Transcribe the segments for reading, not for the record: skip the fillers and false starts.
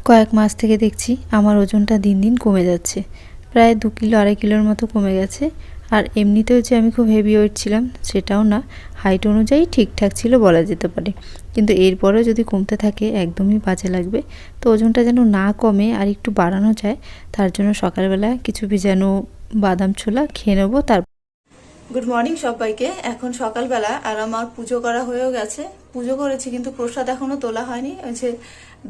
কয়েক মাস থেকে দেখছি আমার ওজনটা দিন দিন কমে যাচ্ছে। প্রায় 2 কিলো 2.5 কিলোর মতো কমে গেছে। আর এমনিতেও যে আমি খুব হেভি ওয়েট ছিলাম সেটাও না, হাইট অনুযায়ী ঠিকঠাক ছিল বলা যেতে পারে। কিন্তু এরপরেও যদি কমতে থাকে একদমই বাজে লাগবে। তো ওজনটা যেন না কমে আর একটু বাড়ানো যায়, তার জন্য সকালবেলা কিছু ভিজানো বাদাম ছোলা খেয়ে নেবো। গুড মর্নিং সবাইকে। এখন সকালবেলা আর আমার পুজো করা হয়েও গেছে। পুজো করেছি কিন্তু প্রসাদ এখনো তোলা হয়নি। ওই যে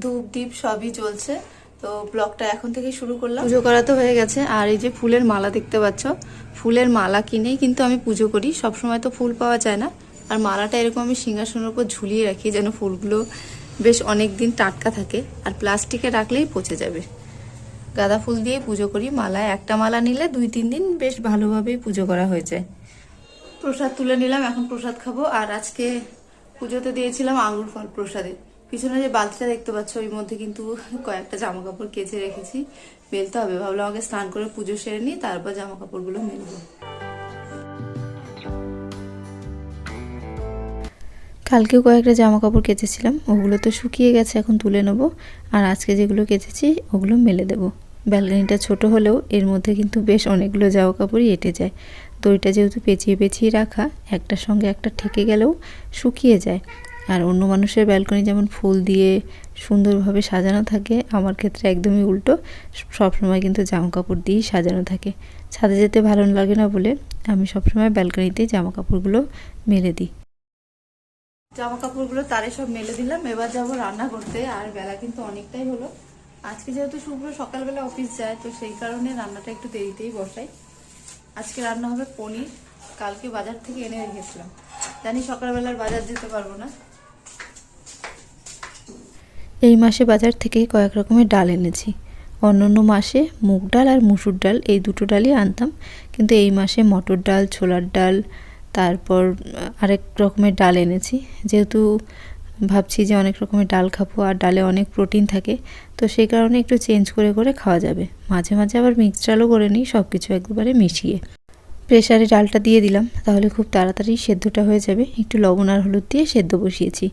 ধূপ দ্বীপ সবই চলছে। তো ব্লগটা এখন থেকে শুরু করলাম। পুজো করা তো হয়ে গেছে। আর এই যে ফুলের মালা দেখতে পাচ্ছ, ফুলের মালা কিনেই কিন্তু আমি পুজো করি। সবসময় তো ফুল পাওয়া যায় না। আর মালাটা এরকম আমি সিংহাসনের উপর ঝুলিয়ে রাখি যেন ফুলগুলো বেশ অনেক দিন টাটকা থাকে। আর প্লাস্টিকে রাখলেই পচে যাবে। গাঁদা ফুল দিয়ে পুজো করি। মালায় একটা মালা নিলে 2-3 দিন বেশ ভালোভাবেই পুজো করা হয়ে যায়। প্রসাদ তুলে নিলাম, এখন প্রসাদ খাবো। আর আজকে পুজোতে দিয়েছিলাম আঙুর ফল প্রসাদে। পিছনে যে বালতিটা দেখতে পাচ্ছ ওই মধ্যে কিন্তু কয়েকটা জামা কাপড় কেচে রেখেছি, মেলতে হবে। ভাবলাম আগে স্নান করে পুজো সেরে নিই, তারপর জামা কাপড়গুলো মেলবো। কালকেও কয়েকটা জামা কাপড় কেচেছিলাম, ওগুলো তো শুকিয়ে গেছে, এখন তুলে নেবো। আর আজকে যেগুলো কেচেছি ওগুলো মেলে দেবো। ব্যালকনিটা ছোট হলেও এর মধ্যে কিন্তু বেশ অনেকগুলো জামা কাপড়ই এঁটে যায়। দড়িটা যেহেতু পেঁচিয়ে পেঁচিয়ে রাখা, একটার সঙ্গে একটা ঠেকে গেলেও শুকিয়ে যায়। আর অন্য মানুষের ব্যালকনি যেমন ফুল দিয়ে সুন্দরভাবে সাজানো থাকে, আমার ক্ষেত্রে একদমই উল্টো। সবসময় কিন্তু জামা কাপড় দিয়েই সাজানো থাকে। ছাদে যেতে ভালো লাগে না বলে আমি সবসময় ব্যালকনিতেই জামা কাপড়গুলো মেলে দিই। জামা কাপড়গুলো তারে সব মেলে দিলাম। এবার যাবো রান্না করতে। আর বেলা কিন্তু অনেকটাই হলো। আজকে যেহেতু শুভ্র সকালবেলা অফিস যায়, তো সেই কারণে রান্নাটা একটু দেরিতেই বসাই। আজকে রান্না হবে পনির। কালকে বাজার থেকে এনে রেখেছিলাম, জানি সকালবেলার বাজার যেতে পারবো না। এই মাসে বাজার থেকে কয়েক রকমের ডাল এনেছি। অন্যান্য মাসে মুগ ডাল আর মুসুর ডাল এই দুটো ডালই আনতাম, কিন্তু এই মাসে মটর ডাল, ছোলার ডাল, তারপর আরেক রকমের ডাল এনেছি। যেহেতু ভাবছি যে অনেক রকমের ডাল খাবো আর ডালে অনেক প্রোটিন থাকে, তো সেই কারণে একটু চেঞ্জ করে করে খাওয়া যাবে। মাঝে মাঝে আবার মিক্সড ডালও করে নিই, সব কিছু একবারে মিশিয়ে। প্রেসারে ডালটা দিয়ে দিলাম, তাহলে খুব তাড়াতাড়ি সেদ্ধটা হয়ে যাবে। একটু লবণ আর হলুদ দিয়ে সেদ্ধ বসিয়েছি।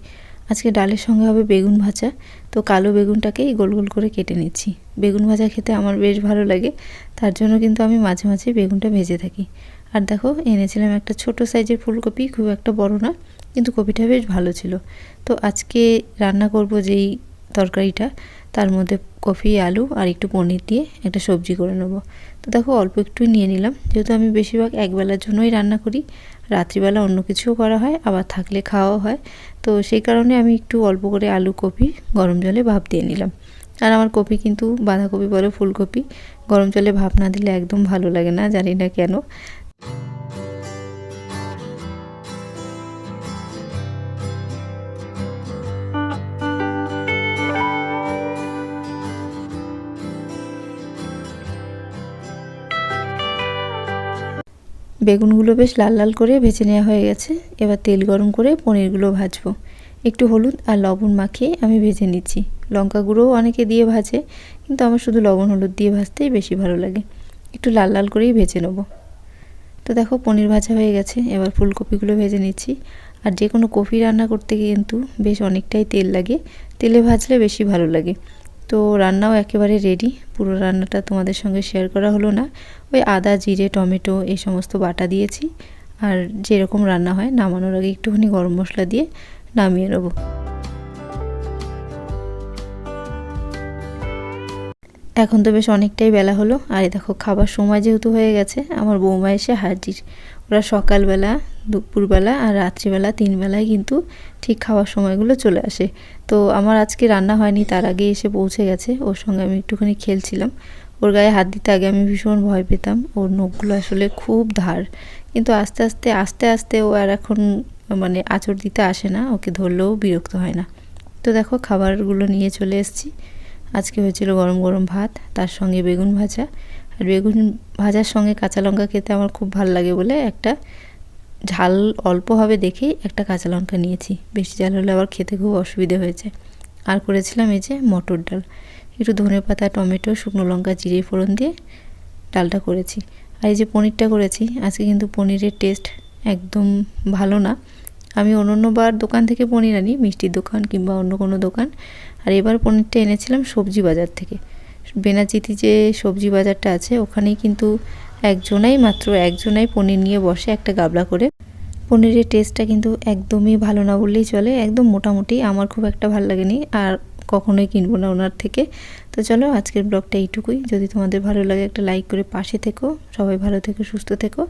আজকে ডালের সঙ্গে হবে বেগুন ভাজা, তো কালো বেগুনটাকেই গোল গোল করে কেটে নিচ্ছি। বেগুন ভাজা খেতে আমার বেশ ভালো লাগে, তার জন্য কিন্তু আমি মাঝে মাঝে বেগুনটা ভেজে থাকি। আর দেখো, এনেছিলাম একটা ছোট সাইজের ফুলকপি, খুব একটা বড় না, কিন্তু কপিটা বেশ ভালো ছিল। তো আজকে রান্না করব যেই তরকারিটা, তার মধ্যে কপি, আলু আর একটু পনির দিয়ে একটা সবজি করে নেব। তো দেখো, অল্প একটুই নিয়ে নিলাম, যেহেতু আমি বেশিরভাগ একবেলার জন্যই রান্না করি। রাত্রিবেলা অন্য কিছুও করা হয়, আবার থাকলে খাওয়াও হয়। তো সেই কারণে আমি একটু অল্প করে আলু কপি গরম জলে ভাপ দিয়ে নিলাম। আর আমার কপি কিন্তু বাঁধাকপি বলে ফুলকপি, গরম জলে ভাপ না দিলে একদম ভালো লাগে না, জানি না কেন। বেগুনগুলো বেশ লাল লাল করে ভেজে নেওয়া হয়ে গেছে। এবার তেল গরম করে পনিরগুলো ভাজবো। একটু হলুদ আর লবণ মাখিয়ে আমি ভেজে নিচ্ছি। লঙ্কা গুঁড়োও অনেকে দিয়ে ভাজে, কিন্তু আমার শুধু লবণ হলুদ দিয়ে ভাজতেই বেশি ভালো লাগে। একটু লাল লাল করেই ভেজে নেবো। তো দেখো, পনির ভাজা হয়ে গেছে। এবার ফুলকপিগুলো ভেজে নিচ্ছি। আর যে কোনো কপি রান্না করতে কিন্তু বেশ অনেকটাই তেল লাগে, তেলে ভাজলে বেশি ভালো লাগে। তো রান্নাও একেবারে রেডি। পুরো রান্নাটা তোমাদের সঙ্গে শেয়ার করা হলো না। ওই আদা, জিরে, টমেটো এই সমস্ত বাটা দিয়েছি। আর যেরকম রান্না হয়, নামানোর আগে একটুখানি গরম মশলা দিয়ে নামিয়ে নেব। এখন তো বেশ অনেকটাই বেলা হলো। আর দেখো, খাবার সময় যেহেতু হয়ে গেছে, আমার বৌমা এসে হাজির। ওরা সকালবেলা, দুপুরবেলা আর রাত্রিবেলা 3 বেলায় কিন্তু ঠিক খাওয়ার সময়গুলো চলে আসে। তো আমার আজকে রান্না হয়নি, তার আগে এসে পৌঁছে গেছে। ওর সঙ্গে আমি একটুখানি খেলছিলাম। ওর গায়ে হাত দিতে আগে আমি ভীষণ ভয় পেতাম। ওর নখগুলো আসলে খুব ধার, কিন্তু আস্তে আস্তে আস্তে আস্তে ও আর এখন মানে আঁচড় দিতে আসে না, ওকে ধরলেও বিরক্ত হয় না। তো দেখো, খাবারগুলো নিয়ে চলে এসেছি। আজকে হয়েছিল গরম গরম ভাত, তার সঙ্গে বেগুন ভাজা। আর বেগুন ভাজার সঙ্গে কাঁচা লঙ্কা খেতে আমার খুব ভালো লাগে বলে একটা ঝাল অল্প হবে দেখেই একটা কাঁচা লঙ্কা নিয়েছি। বেশি ঝাল হলে আবার খেতে খুব অসুবিধে হয়েছে। আর করেছিলাম এই যে মটর ডাল, একটু ধনেপাতা, টমেটো, শুকনো লঙ্কা, জিরে ফোড়ন দিয়ে ডালটা করেছি। আর এই যে পনিরটা করেছি, আজকে কিন্তু পনিরের টেস্ট একদম ভালো না। আমি অন্যবার দোকান থেকে পনির আনি, মিষ্টির দোকান কিংবা অন্য কোনো দোকান, আর এবার পনিরটা এনেছিলাম সবজি বাজার থেকে। বেনাচিতি যে সবজি বাজারটা আছে ওখানেই কিন্তু মাত্র একজনাই পনির নিয়ে বসে একটা গাবলা করে। পনিরের টেস্টটা কিন্তু একদমই ভালো না বললেই চলে, একদম মোটামুটি, আমার খুব একটা ভালো লাগেনি আর কখনোই কিনবো না ওনার থেকে। তো চলো আজকের ব্লগটা এইটুকুই। যদি তোমাদের ভালো লাগে একটা লাইক করে পাশে থেকো। সবাই ভালো থেকো, সুস্থ থেকো।